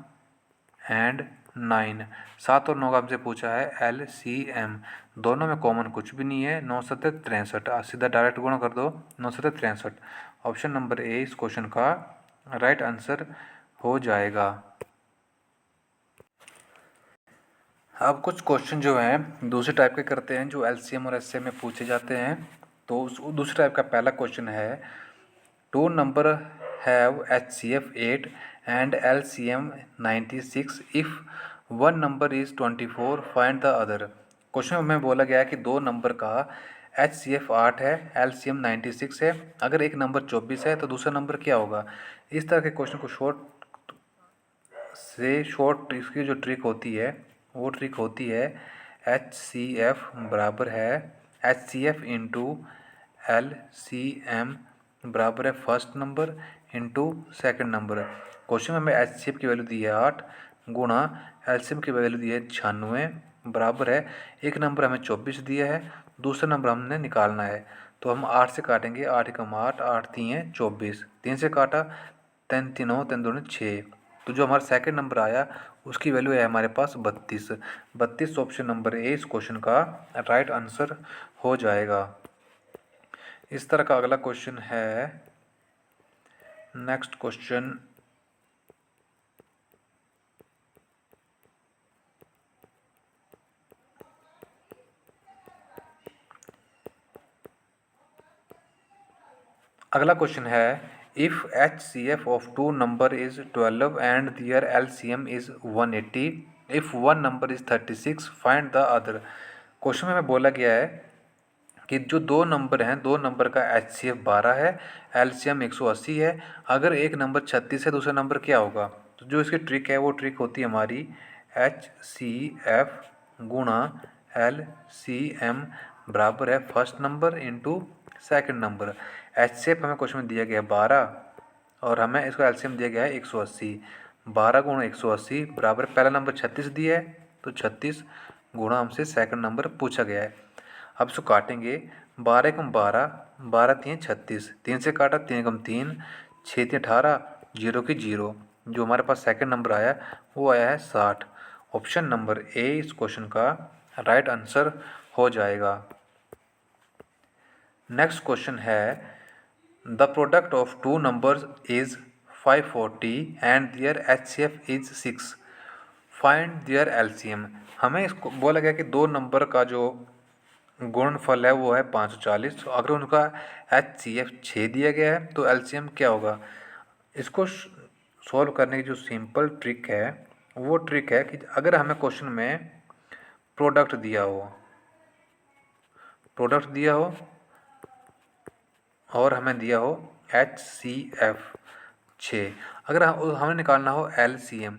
एंड 9। 7 और 9 का हमसे पूछा है LCM। दोनों में कॉमन कुछ भी नहीं है, 9 7 63। सीधा डायरेक्ट गुणा कर दो, 9 7 63। ऑप्शन नंबर ए इस क्वेश्चन का राइट आंसर हो जाएगा। अब कुछ क्वेश्चन जो हैं दूसरे टाइप के करते हैं, जो LCM और HCM में पूछे जाते हैं। तो उस दूसरे टाइप का पहला क्वेश्चन है 2 number have HCF 8 and LCM 96 if one number is 24 find the other। Question में बोला गया है कि 2 नंबर का HCF 8 है, LCM 96 है। अगर एक नंबर 24 है तो दूसरा नंबर क्या होगा। इस तरह के क्वेश्चन को शॉर्ट इसकी जो ट्रिक होती है वो ट्रिक होती है HCF बराबर है HCF इंटू LCM बराबर है first number into second number. Question में हमें HCF की वैल्यू दी है 8 गुणा LCM की वैल्यू दी है 96 बराबर है एक नंबर हमें 24 दिया है, दूसरा नंबर हमने निकालना है। तो हम 8 से काटेंगे, 8 एकम 8, 8 3 24, 3 से काटा 3 3 9, 3 2 6। तो जो हमारा सेकंड नंबर आया उसकी वैल्यू है हमारे पास 32। 32 ऑप्शन नंबर ए इस क्वेश्चन का राइट आंसर हो जाएगा। इस तरह का अगला क्वेश्चन है नेक्स्ट क्वेश्चन अगला क्वेश्चन है if HCF of 2 number is 12 and their LCM is 180, if one number is 36 find the other. Question में बोला गया है कि जो 2 नंबर हैं, 2 नंबर का HCF 12 है, LCM 180 है। अगर एक नंबर 36 है, दूसरा नंबर क्या होगा। तो जो इसकी ट्रिक है वो ट्रिक होती है हमारी HCF गुणा LCM बराबर है first number into second number. HCF हमें क्वेश्चन में दिया गया है 12 और हमें इसका LCM दिया गया है 180। 12 गुणा 180 बराबर पहला नंबर 36 दिया है, तो 36 गुणा हमसे सेकंड नंबर पूछा गया है। अब इसको काटेंगे, 12 एकम 12, 12 3 36, 3 से काटा 3 एकम 3, 6 3 18, 0 की 0। जो हमारे पास सेकंड नंबर आया वो आया है 60। ऑप्शन नंबर ए इस क्वेश्चन का राइट आंसर हो जाएगा। नेक्स्ट क्वेश्चन है the product of 2 numbers is 540 and their HCF is 6, find their LCM। हमें इसको बोला गया कि 2 नंबर का जो गुणनफल है वो है 540। तो अगर उनका HCF 6 दिया गया है तो LCM क्या होगा। इसको सॉल्व करने की जो सिंपल ट्रिक है वो ट्रिक है कि अगर हमें क्वेश्चन में प्रोडक्ट दिया हो और हमें दिया हो HCF 6, अगर हमें निकालना हो LCM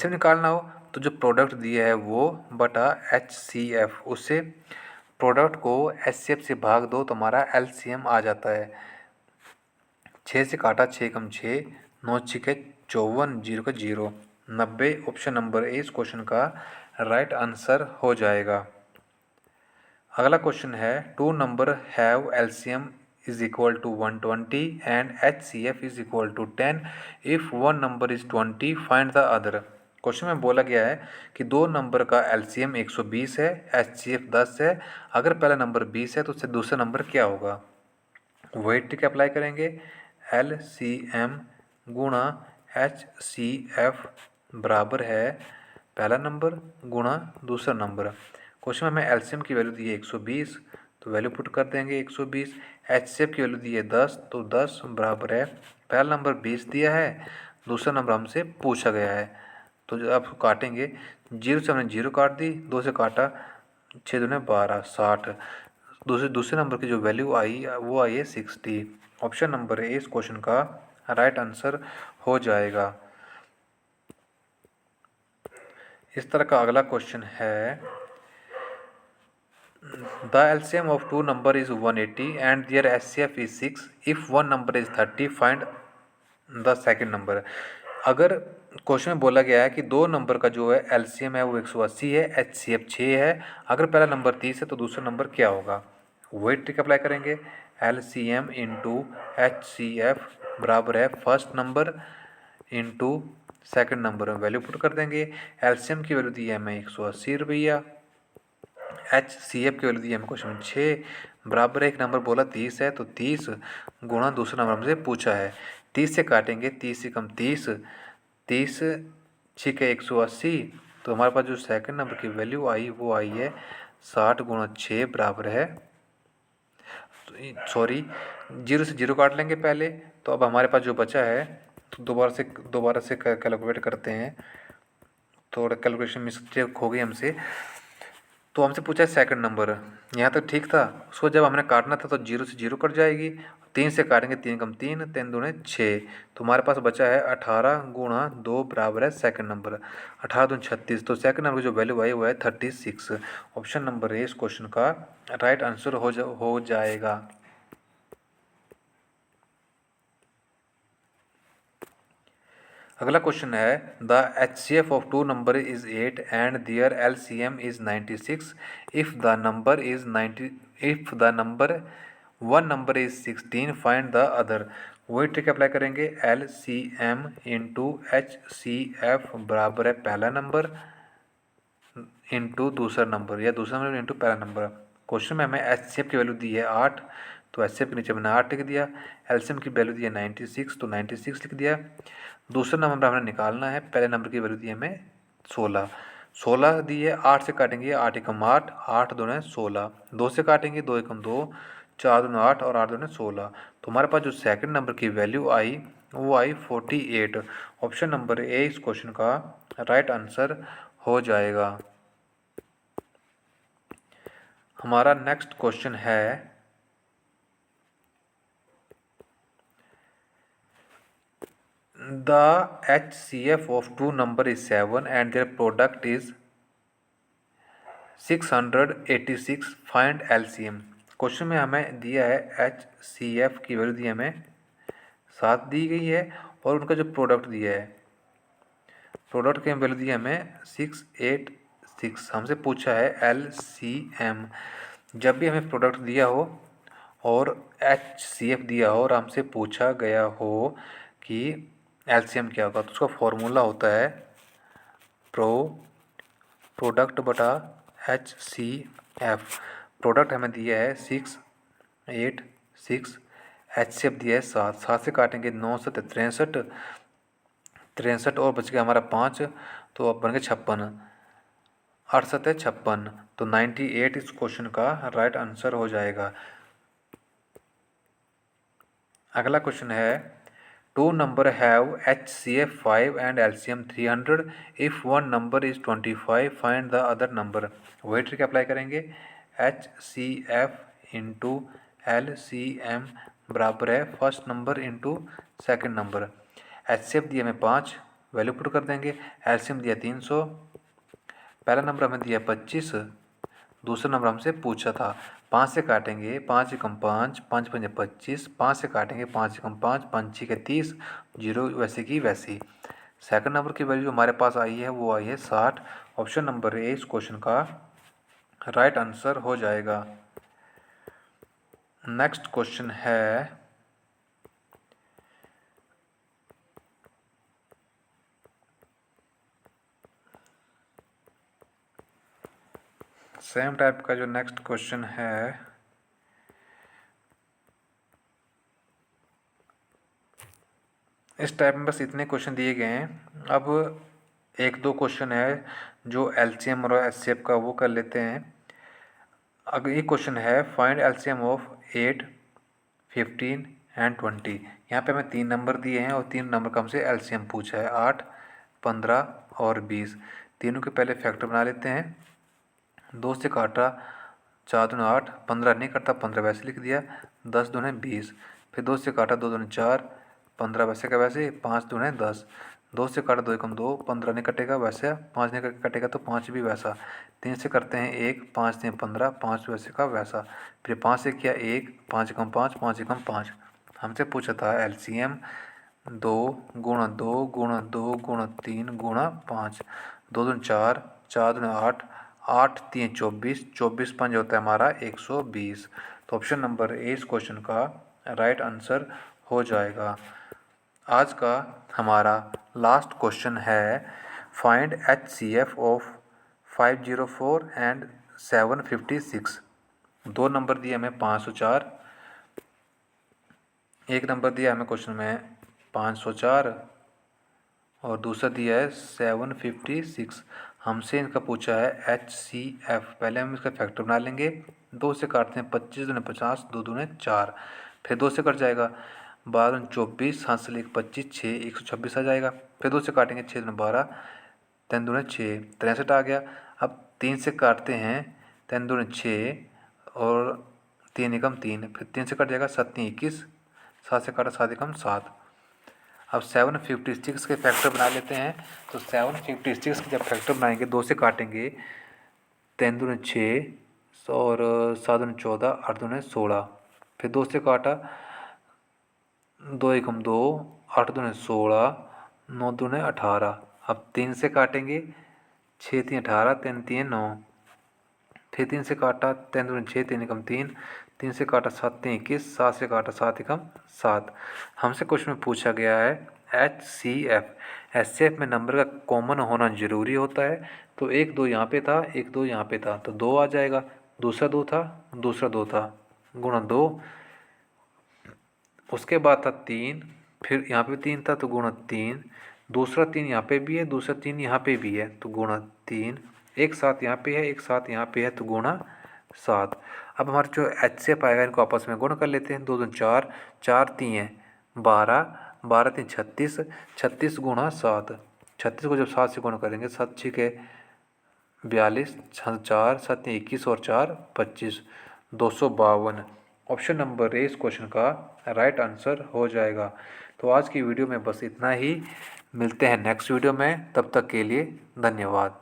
निकालना हो तो जो प्रोडक्ट दिया है वो बटा HCF, उससे प्रोडक्ट को HCF से भाग दो तो हमारा LCM आ जाता है। 6 से काटा 6 कम 6, 9 छिके 54, 0 का 0, 90। ऑप्शन नंबर ए इस क्वेश्चन का राइट आंसर हो जाएगा। अगला क्वेश्चन है two number have LCM is equal to 120 and HCF is equal to 10, if one number is 20 find the other। Question में बोला गया है कि दो नंबर का LCM 120 है, HCF 10 है। अगर पहला नंबर 20 है तो उससे दूसरा नंबर क्या होगा। वही ट्रिक अप्लाई करेंगे। LCM गुणा HCF बराबर है पहला नंबर गुणा दूसरा नंबर। क्वेश्चन में हमें LCM की वैल्यू दी है 120, तो वैल्यू पुट कर देंगे 120। HCF की वैल्यू दी है 10, तो 10 बराबर है पहला नंबर 20 दिया है, दूसरा नंबर हमसे पूछा गया है। तो जब आप काटेंगे 0 से हमने 0 काट दी, 2 से काटा 6 दूने 12, 60। दूसरे नंबर की जो वैल्यू आई वो आई है 60। ऑप्शन नंबर ए इस क्वेश्चन का राइट आंसर हो जाएगा। इस तरह का अगला क्वेश्चन है the LCM of two number is 180 and their HCF is 6, if one number is 30 find the second number. अगर क्वेश्चन में बोला गया है कि दो नंबर का जो है LCM है वो 180 है, HCF 6 है। अगर पहला नंबर 30 है तो दूसरा नंबर क्या होगा। वही ट्रिक अप्लाई करेंगे। LCM इंटू HCF बराबर है first number into second number में वैल्यू पुट कर देंगे। LCM की वैल्यू दी है हमें 180 रुपया, HCF की वैल्यू दी है हमें क्वेश्चन में 6, बराबर एक नंबर बोला 30 है, तो 30 गुणा दूसरा नंबर हमसे पूछा है। 30 से काटेंगे 30 से कम 30, 30 छिके 180, तो हमारे पास जो सेकंड नंबर की वैल्यू आई वो आई है 60 गुणा 6 बराबर है, सॉरी 0 से 0 काट लेंगे पहले। तो अब हमारे पास जो बचा है तो दोबारा से कैलकुलेट करते हैं। थोड़ा कैलकुलेशन मिस्टेक हो गई हमसे। तो हमसे पूछा है सेकंड नंबर, यहाँ तक ठीक था। उसको जब हमने काटना था तो 0 से 0 कट जाएगी, 3 से काटेंगे 3 कम 3, 3 दूने 6। तो हमारे पास बचा है 18 गुणा 2 बराबर है सेकंड नंबर, 18 दूनी 36। तो सेकंड नंबर की जो वैल्यू आई वो है 36। ऑप्शन नंबर ए इस क्वेश्चन का राइट आंसर हो जाएगा। अगला क्वेश्चन है the HCF of two number is 8 and their LCM is 96, if the number one number is 16 find the other. वही ट्रिक अप्लाई करेंगे। LCM इंटू HCF बराबर है पहला नंबर इंटू दूसरा नंबर या दूसरा नंबर इंटू पहला नंबर। क्वेश्चन में हमें HCF की वैल्यू दी है 8, तो HCF के नीचे मैंने 8 लिख दिया। LCM की वैल्यू दी है 96, तो 96 लिख दिया। दूसरा नंबर हमें निकालना है, पहले नंबर की वैल्यू दी है हमें 16, 16 दी है। 8 से काटेंगे 8 एकम 8, 8 दूने 16, 2 से काटेंगे 2 एकम 2, 4 दूने 8 और 8 दूने 16। तो हमारे पास जो सेकंड नंबर की वैल्यू आई वो आई 48। ऑप्शन नंबर ए इस क्वेश्चन का राइट आंसर हो जाएगा। हमारा नेक्स्ट क्वेश्चन है the HCF of two number is 7 and their product is 686, find LCM। Question में हमें दिया है HCF की वैल्यू दी हमें 7 दी गई है और उनका जो प्रोडक्ट दिया है, प्रोडक्ट की वैल्यू दी है हमें 686। हमसे पूछा है LCM। जब भी हमें प्रोडक्ट दिया हो और HCF दिया हो और हमसे पूछा गया हो कि LCM क्या होगा, तो उसका फॉर्मूला होता है प्रोडक्ट बटा HCF। प्रोडक्ट हमें दिया है 686, HCF दिया है 7, 7 से काटेंगे 9 से 63, 63 और बच गया हमारा 5, तो अब बन गए 56। 68 है 56, तो 98 इस क्वेश्चन का राइट आंसर हो जाएगा। अगला क्वेश्चन है, two number have HCF 5 and LCM 300, if one number is 25, find the other number. वही ट्रिक अप्लाई करेंगे। HCF इंटू LCM बराबर है first number into second number. HCF दिया हमें 5, वैल्यू पुट कर देंगे। LCM दिया 300, पहला नंबर हमें दिया 25, दूसरा नंबर हमसे पूछा था। 5 से काटेंगे, 5 एकम 5, 5 पंजे 25, 5 से काटेंगे, 5 एकम 5, 5 छः 30, जीरो वैसे की वैसी। सेकंड नंबर की वैल्यू हमारे पास आई है, वो आई है 60। ऑप्शन नंबर ए इस क्वेश्चन का राइट आंसर हो जाएगा। नेक्स्ट क्वेश्चन है, सेम टाइप का जो नेक्स्ट क्वेश्चन है, इस टाइप में बस इतने क्वेश्चन दिए गए हैं। अब एक दो क्वेश्चन है जो LCM और HCF का, वो कर लेते हैं। अगर ये क्वेश्चन है, फाइंड LCM ऑफ 8, 15 एंड 20। यहाँ पे हमें 3 नंबर दिए हैं और 3 नंबर का हमसे LCM पूछा है, 8, 15 और 20। तीनों के पहले फैक्टर बना लेते हैं। 2 से काटा, 4 दूनी 8, 15 नहीं कटता, 15 वैसे लिख दिया। 10 दूनी 20, फिर 2 से काटा, 2 दूनी 4, 15 वैसे का वैसे। 5 दूनी 10, 2 से काटा 2 एकम 2, 15 नहीं कटेगा वैसे, 5 नहीं कटेगा तो 5 भी वैसा। 3 से करते हैं 1, 5 3 15, 5 वैसे का वैसा। फिर 5 से किया 1, 5 एकम 5, 5 एकम 5। हमसे पूछा था LCM 2 गुणा 2 गुणा 2 गुणा 3 गुणा 5। 2 दूनी 4, 4 दूनी 8, 8 3 24, 24 5 होता है हमारा 120। तो ऑप्शन नंबर ए इस क्वेश्चन का राइट आंसर हो जाएगा। आज का हमारा लास्ट क्वेश्चन है, find HCF of 504 and 756। 2 number दिए हमें 504, एक नंबर दिया हमें क्वेश्चन में 504 और दूसरा दिया है 756। हमसे इनका पूछा है HCF। पहले हम इसका फैक्टर बना लेंगे। 2 से काटते हैं 25 दूनी 50, 2 दूनी 4, फिर 2 से कट जाएगा, 12 दूनी 24, हाथ से लेकर 25, 6 126 आ जाएगा। फिर 2 से काटेंगे, 6 दूनी 12, 3 दूनी 6 63 आ गया। अब 3 से काटते हैं, 3 दूनी 6 और 3 एकम 3, फिर 3 से कट जाएगा, 7 3 21, 7 से काटा 7 एकम 7। अब 756 के फैक्टर बना लेते हैं। तो 756 के जब फैक्टर बनाएंगे, 2 से काटेंगे, 3 दूनी 6 और 7 दूनी 14, 8 दूनी 16, फिर 2 से काटा, 2 एकम 2, 8 दूनी 16, 9 दूनी 18। अब 3 से काटेंगे, 6 3 18, 3 3 9, फिर 3 से काटा, 3 दूनी 6, 3 एकम 3, 3 से काटा 7 3 21, 7 से काटा 7 एकम 7। हमसे क्वेश्चन में पूछा गया है HCF में नंबर का कॉमन होना ज़रूरी होता है। तो 1 2 यहाँ पे था, 1 2 यहाँ पे था, तो 2 आ जाएगा। दूसरा 2 था, दूसरा 2 था, गुणा 2। उसके बाद था 3, फिर यहाँ पे 3 था तो गुणा 3, दूसरा 3 यहाँ पे भी है, दूसरा 3 यहाँ पे भी है तो गुणा 3, एक साथ यहाँ पे है, एक साथ यहाँ पे है तो गुणा 7। अब हमारे जो HCF आएगा, इनको आपस में गुण कर लेते हैं। 2 2 4, 4 3 है 12, 12 3 36, 36 गुणा 7। 36 को जब 7 से गुण करेंगे, 7 6 के 42, 4 7 21 और 4 25, 252। ऑप्शन नंबर ए इस क्वेश्चन का राइट आंसर हो जाएगा। तो आज की वीडियो में बस इतना ही। मिलते हैं नेक्स्ट वीडियो में, तब तक के लिए धन्यवाद।